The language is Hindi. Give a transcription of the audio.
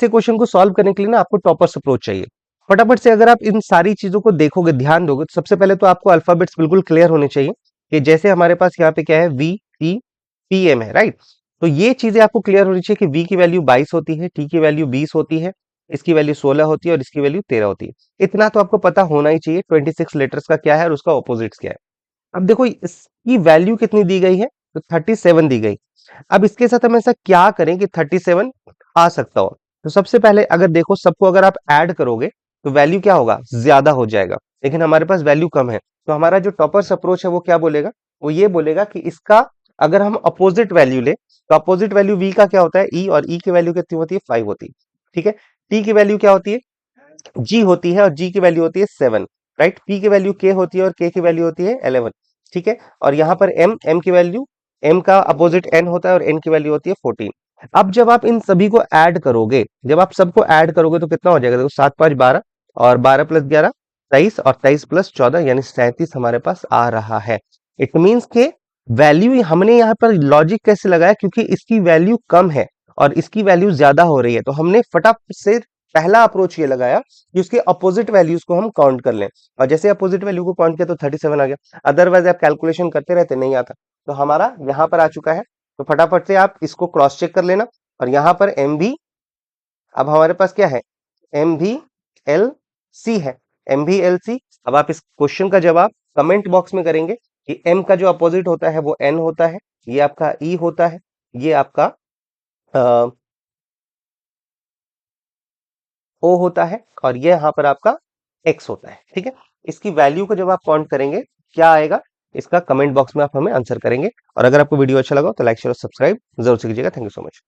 ऐसे क्वेश्चन को सॉल्व करने के लिए ना आपको टॉपर्स अप्रोच चाहिए। फटाफट से अगर आप इन सारी चीजों को देखोगे, ध्यान दोगे, तो सबसे पहले तो आपको अल्फाबेट्स बिल्कुल क्लियर होने चाहिए कि जैसे हमारे पास यहाँ पे क्या है, वी टी पी एम है, राइट। तो ये चीजें आपको क्लियर होनी चाहिए कि वी की वैल्यू 22 होती है, टी की वैल्यू 20 होती है, इसकी वैल्यू 16 होती है और इसकी वैल्यू 13 होती है। इतना तो आपको पता होना ही चाहिए 26 लेटर्स का क्या है और उसका ऑपोजिट्स क्या है। अब देखो इसकी वैल्यू कितनी दी गई है, तो 37 दी गई। अब इसके साथ हम ऐसा क्या करें कि 37 आ सकता हो। तो सबसे पहले अगर देखो, सबको अगर आप ऐड करोगे तो वैल्यू क्या होगा, ज्यादा हो जाएगा, लेकिन हमारे पास वैल्यू कम है। तो हमारा जो टॉपर्स अप्रोच है वो क्या बोलेगा, वो ये बोलेगा कि इसका अगर हम अपोजिट वैल्यू ले, तो अपोजिट वैल्यू वी का क्या होता है, ई, और ई की वैल्यू कितनी होती है, 5 होती है। ठीक है। टी की वैल्यू क्या होती है, जी होती है, और जी की वैल्यू होती है 7, राइट। पी की वैल्यू के होती है और के की वैल्यू होती है 11। ठीक है। और यहाँ पर एम की वैल्यू, एम का अपोजिट एन होता है और एन की वैल्यू होती है 14। अब जब आप इन सभी को ऐड करोगे, जब आप सबको ऐड करोगे तो कितना हो जाएगा, देखो 7 5 12, और 12 + 11 23, और 23 + 14 यानी 37 हमारे पास आ रहा है। इट मीन्स के वैल्यू हमने यहाँ पर लॉजिक कैसे लगाया, क्योंकि इसकी वैल्यू कम है और इसकी वैल्यू ज्यादा हो रही है, तो हमने फटाफट से पहला अप्रोच ये लगाया कि उसके अपोजिट वैल्यूज को हम काउंट कर लें। और जैसे अपोजिट वैल्यू को काउंट किया तो 37 आ गया। अदरवाइज आप कैलकुलेशन करते रहते, नहीं आता। तो हमारा यहाँ पर आ चुका है। तो फटाफट से आप इसको क्रॉस चेक कर लेना। और यहाँ पर एम भी, अब हमारे पास क्या है, एम भी एल सी है, एम भी एल सी। अब आप इस क्वेश्चन का जवाब कमेंट बॉक्स में करेंगे कि एम का जो अपोजिट होता है वो एन होता है, ये आपका ई होता है, ये आपका ओ होता है, और ये यहाँ पर आपका एक्स होता है। ठीक है। इसकी वैल्यू को जब आप काउंट करेंगे क्या आएगा, इसका कमेंट बॉक्स में आप हमें आंसर करेंगे। और अगर आपको वीडियो अच्छा लगा तो लाइक शेयर और सब्सक्राइब जरूर से कीजिएगा। Thank you so much.